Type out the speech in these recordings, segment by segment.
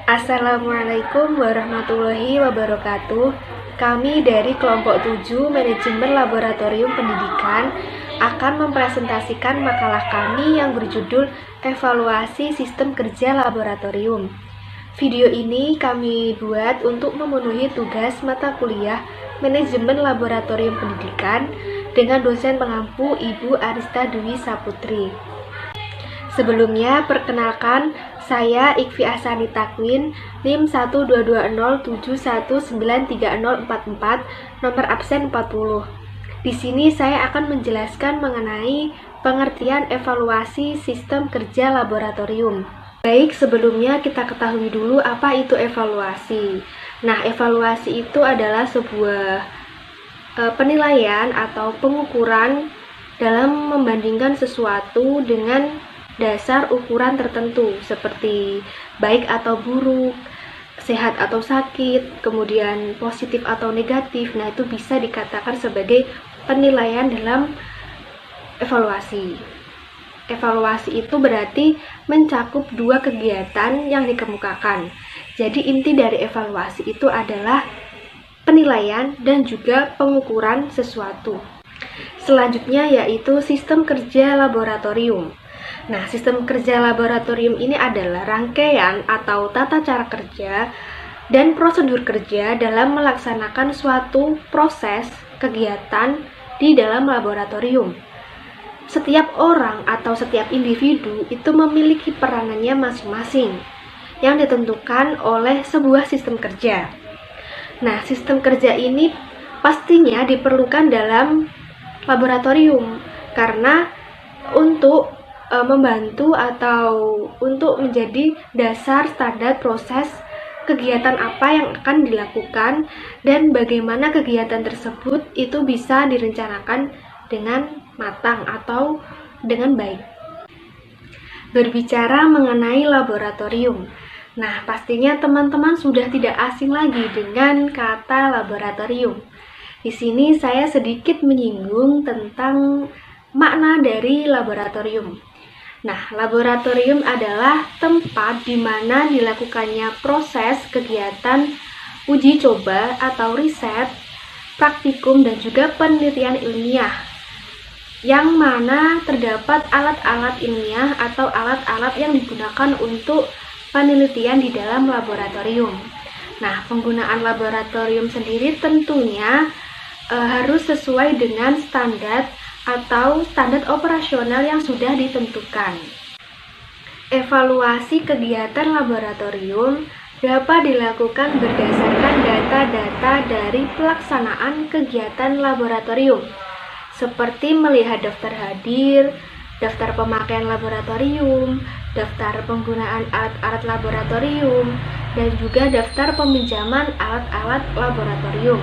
Assalamualaikum warahmatullahi wabarakatuh. Kami dari kelompok 7 Manajemen Laboratorium Pendidikan akan mempresentasikan makalah kami yang berjudul Evaluasi Sistem Kerja Laboratorium. Video ini kami buat untuk memenuhi tugas mata kuliah Manajemen Laboratorium Pendidikan dengan dosen pengampu Ibu Arista Dwi Saputri. Sebelumnya, perkenalkan, saya Ikfi Asani Takwin, NIM 12207193044, nomor absen 40. Di sini saya akan menjelaskan mengenai pengertian evaluasi sistem kerja laboratorium. Baik, sebelumnya kita ketahui dulu apa itu evaluasi. Nah, evaluasi itu adalah sebuah penilaian atau pengukuran dalam membandingkan sesuatu dengan dasar ukuran tertentu seperti baik atau buruk, sehat atau sakit, kemudian positif atau negatif. Nah, itu bisa dikatakan sebagai penilaian dalam evaluasi. Evaluasi itu berarti mencakup dua kegiatan yang dikemukakan. Jadi inti dari evaluasi itu adalah penilaian dan juga pengukuran sesuatu. Selanjutnya yaitu sistem kerja laboratorium. Nah, sistem kerja laboratorium ini adalah rangkaian atau tata cara kerja dan prosedur kerja dalam melaksanakan suatu proses kegiatan di dalam laboratorium. Setiap orang atau setiap individu itu memiliki peranannya masing-masing yang ditentukan oleh sebuah sistem kerja. Nah, sistem kerja ini pastinya diperlukan dalam laboratorium karena untuk membantu atau untuk menjadi dasar standar proses kegiatan apa yang akan dilakukan dan bagaimana kegiatan tersebut itu bisa direncanakan dengan matang atau dengan baik. Berbicara mengenai laboratorium, nah pastinya teman-teman sudah tidak asing lagi dengan kata laboratorium. Di sini saya sedikit menyinggung tentang makna dari laboratorium. Nah, laboratorium adalah tempat di mana dilakukannya proses kegiatan uji coba atau riset, praktikum, dan juga penelitian ilmiah, yang mana terdapat alat-alat ilmiah atau alat-alat yang digunakan untuk penelitian di dalam laboratorium. Nah, penggunaan laboratorium sendiri tentunya harus sesuai dengan standar atau standar operasional yang sudah ditentukan. Evaluasi kegiatan laboratorium dapat dilakukan berdasarkan data-data dari pelaksanaan kegiatan laboratorium, seperti melihat daftar hadir, daftar pemakaian laboratorium, daftar penggunaan alat-alat laboratorium, dan juga daftar peminjaman alat-alat laboratorium.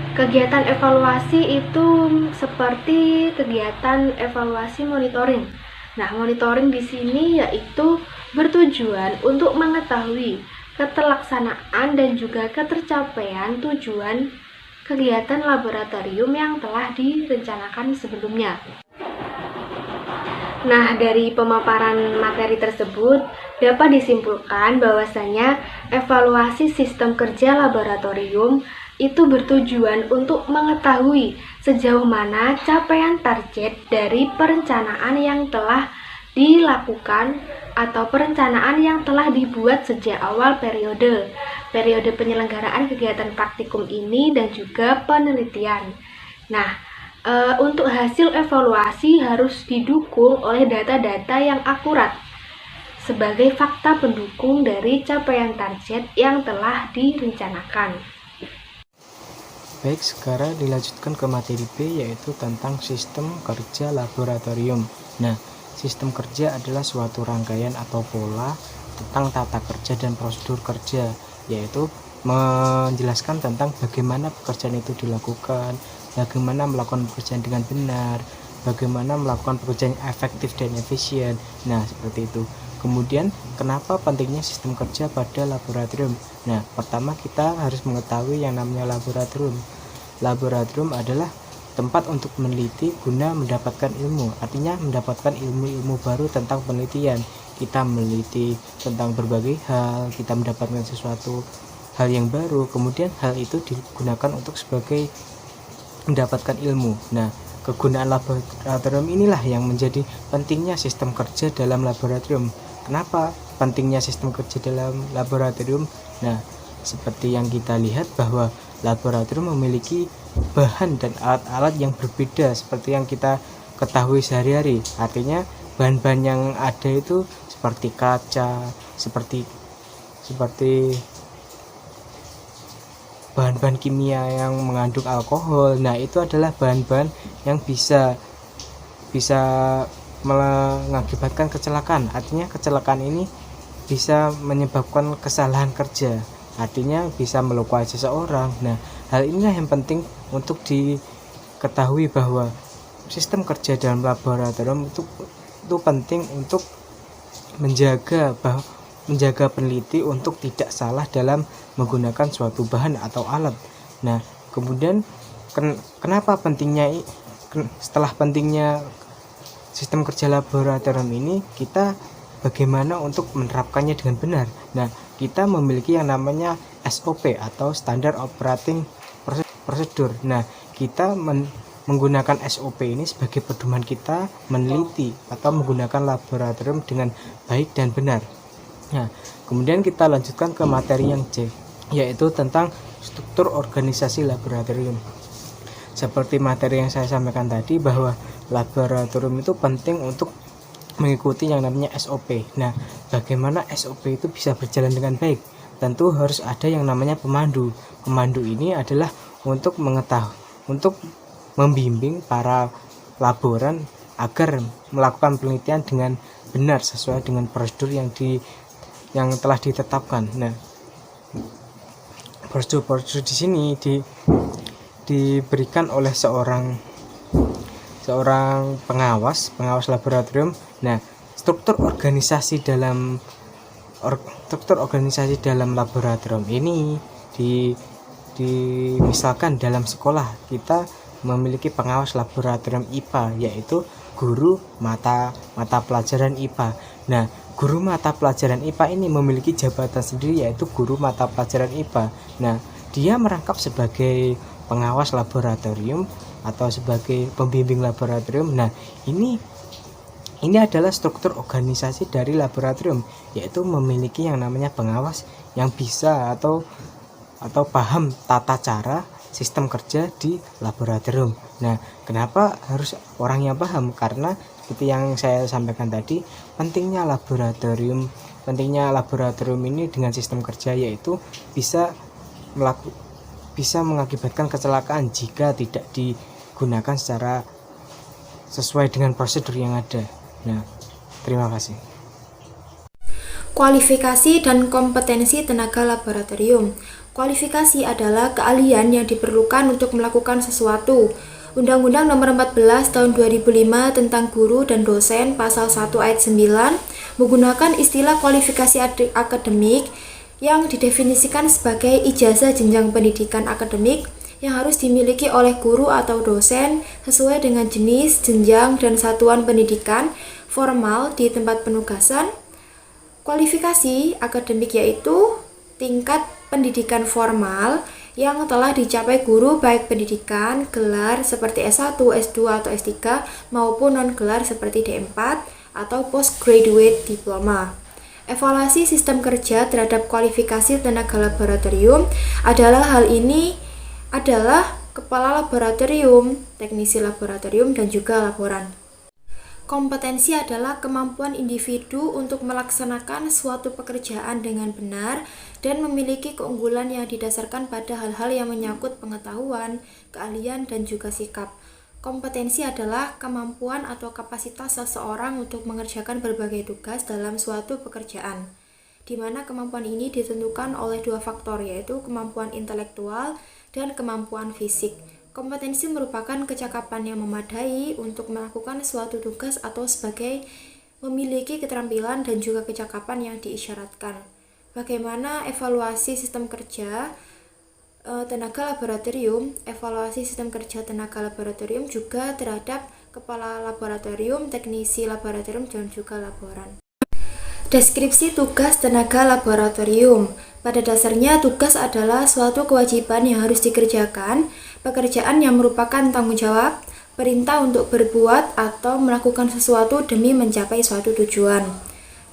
Kegiatan evaluasi itu seperti kegiatan evaluasi monitoring. Nah, monitoring di sini yaitu bertujuan untuk mengetahui keterlaksanaan dan juga ketercapaian tujuan kegiatan laboratorium yang telah direncanakan sebelumnya. Nah, dari pemaparan materi tersebut dapat disimpulkan bahwasanya evaluasi sistem kerja laboratorium itu bertujuan untuk mengetahui sejauh mana capaian target dari perencanaan yang telah dilakukan atau perencanaan yang telah dibuat sejak awal periode penyelenggaraan kegiatan praktikum ini dan juga penelitian. Nah, untuk hasil evaluasi harus didukung oleh data-data yang akurat sebagai fakta pendukung dari capaian target yang telah direncanakan. Baik, sekarang dilanjutkan ke materi B, yaitu tentang sistem kerja laboratorium. Nah, sistem kerja adalah suatu rangkaian atau pola tentang tata kerja dan prosedur kerja, yaitu menjelaskan tentang bagaimana pekerjaan itu dilakukan, bagaimana melakukan pekerjaan dengan benar, bagaimana melakukan pekerjaan yang efektif dan efisien. Nah, seperti itu. Kemudian, kenapa pentingnya sistem kerja pada laboratorium? Nah, pertama kita harus mengetahui yang namanya laboratorium. Laboratorium adalah tempat untuk meneliti guna mendapatkan ilmu, artinya mendapatkan ilmu-ilmu baru tentang penelitian. kita meneliti tentang berbagai hal, kita mendapatkan sesuatu hal yang baru, kemudian hal itu digunakan untuk sebagai mendapatkan ilmu. Nah, kegunaan laboratorium inilah yang menjadi pentingnya sistem kerja dalam laboratorium. Kenapa pentingnya sistem kerja dalam laboratorium? Nah, seperti yang kita lihat bahwa laboratorium memiliki bahan dan alat-alat yang berbeda seperti yang kita ketahui sehari-hari. Artinya bahan-bahan yang ada itu seperti kaca, seperti bahan-bahan kimia yang mengandung alkohol. Nah, itu adalah bahan-bahan yang bisa mengakibatkan kecelakaan. Artinya kecelakaan ini bisa menyebabkan kesalahan kerja, artinya bisa melukai seseorang. Nah, hal inilah yang penting untuk diketahui bahwa sistem kerja dalam laboratorium itu penting untuk menjaga peneliti untuk tidak salah dalam menggunakan suatu bahan atau alat. Nah, kemudian kenapa pentingnya setelah pentingnya sistem kerja laboratorium ini, kita bagaimana untuk menerapkannya dengan benar. Nah, kita memiliki yang namanya SOP atau Standard Operating Procedure. Nah, kita menggunakan SOP ini sebagai pedoman kita meneliti atau menggunakan laboratorium dengan baik dan benar. Nah, kemudian kita lanjutkan ke materi yang C, yaitu tentang struktur organisasi laboratorium. Seperti materi yang saya sampaikan tadi, bahwa laboratorium itu penting untuk mengikuti yang namanya SOP. Nah, bagaimana SOP itu bisa berjalan dengan baik? Tentu harus ada yang namanya pemandu. Pemandu ini adalah untuk membimbing para laboran agar melakukan penelitian dengan benar sesuai dengan prosedur yang telah ditetapkan. Nah, prosedur di sini diberikan oleh seorang pengawas laboratorium. Nah, struktur organisasi dalam laboratorium ini misalkan dalam sekolah kita memiliki pengawas laboratorium IPA, yaitu guru mata pelajaran IPA. Nah, guru mata pelajaran IPA ini memiliki jabatan sendiri, yaitu guru mata pelajaran IPA. Nah, dia merangkap sebagai pengawas laboratorium atau sebagai pembimbing laboratorium. Nah, ini adalah struktur organisasi dari laboratorium, yaitu memiliki yang namanya pengawas yang bisa atau paham tata cara sistem kerja di laboratorium. Nah, kenapa harus orang yang paham? Karena seperti yang saya sampaikan tadi, pentingnya laboratorium ini dengan sistem kerja, yaitu bisa mengakibatkan kecelakaan jika tidak digunakan secara sesuai dengan prosedur yang ada. Nah, terima kasih. Kualifikasi dan kompetensi tenaga laboratorium. Kualifikasi adalah keahlian yang diperlukan untuk melakukan sesuatu. Undang-Undang Nomor 14 Tahun 2005 tentang Guru dan Dosen Pasal 1 Ayat 9 menggunakan istilah kualifikasi akademik yang didefinisikan sebagai ijazah jenjang pendidikan akademik yang harus dimiliki oleh guru atau dosen sesuai dengan jenis, jenjang, dan satuan pendidikan formal di tempat penugasan. Kualifikasi akademik yaitu tingkat pendidikan formal yang telah dicapai guru, baik pendidikan gelar seperti S1, S2, atau S3 maupun non-gelar seperti D4 atau postgraduate diploma. Evaluasi sistem kerja terhadap kualifikasi tenaga laboratorium adalah kepala laboratorium, teknisi laboratorium, dan juga laboran. Kompetensi adalah kemampuan individu untuk melaksanakan suatu pekerjaan dengan benar dan memiliki keunggulan yang didasarkan pada hal-hal yang menyangkut pengetahuan, keahlian, dan juga sikap. Kompetensi adalah kemampuan atau kapasitas seseorang untuk mengerjakan berbagai tugas dalam suatu pekerjaan, di mana kemampuan ini ditentukan oleh dua faktor, yaitu kemampuan intelektual dan kemampuan fisik. Kompetensi merupakan kecakapan yang memadai untuk melakukan suatu tugas atau sebagai memiliki keterampilan dan juga kecakapan yang diisyaratkan. Bagaimana evaluasi sistem kerja tenaga laboratorium? Evaluasi sistem kerja tenaga laboratorium juga terhadap kepala laboratorium, teknisi laboratorium, dan juga laboran. Deskripsi tugas tenaga laboratorium. Pada dasarnya, tugas adalah suatu kewajiban yang harus dikerjakan, pekerjaan yang merupakan tanggung jawab, perintah untuk berbuat atau melakukan sesuatu demi mencapai suatu tujuan.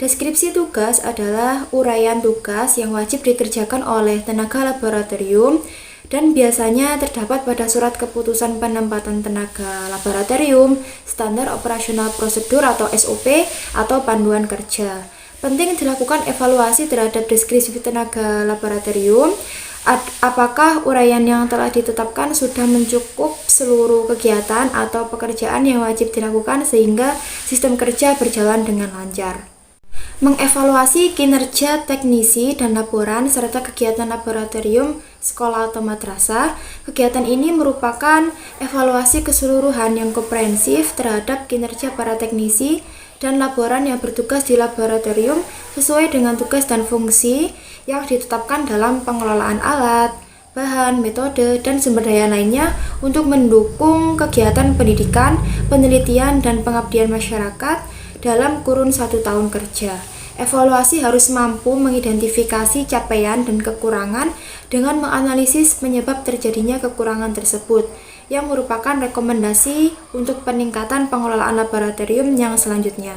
Deskripsi tugas adalah uraian tugas yang wajib dikerjakan oleh tenaga laboratorium dan biasanya terdapat pada surat keputusan penempatan tenaga laboratorium, standar operasional prosedur atau SOP, atau panduan kerja. Penting dilakukan evaluasi terhadap deskripsi tenaga laboratorium. Apakah uraian yang telah ditetapkan sudah mencakup seluruh kegiatan atau pekerjaan yang wajib dilakukan sehingga sistem kerja berjalan dengan lancar. Mengevaluasi kinerja teknisi dan laporan serta kegiatan laboratorium sekolah atau madrasah. Kegiatan ini merupakan evaluasi keseluruhan yang komprehensif terhadap kinerja para teknisi dan laboran yang bertugas di laboratorium sesuai dengan tugas dan fungsi yang ditetapkan dalam pengelolaan alat, bahan, metode, dan sumber daya lainnya untuk mendukung kegiatan pendidikan, penelitian, dan pengabdian masyarakat dalam kurun 1 tahun kerja. Evaluasi harus mampu mengidentifikasi capaian dan kekurangan dengan menganalisis penyebab terjadinya kekurangan tersebut, yang merupakan rekomendasi untuk peningkatan pengelolaan laboratorium yang selanjutnya.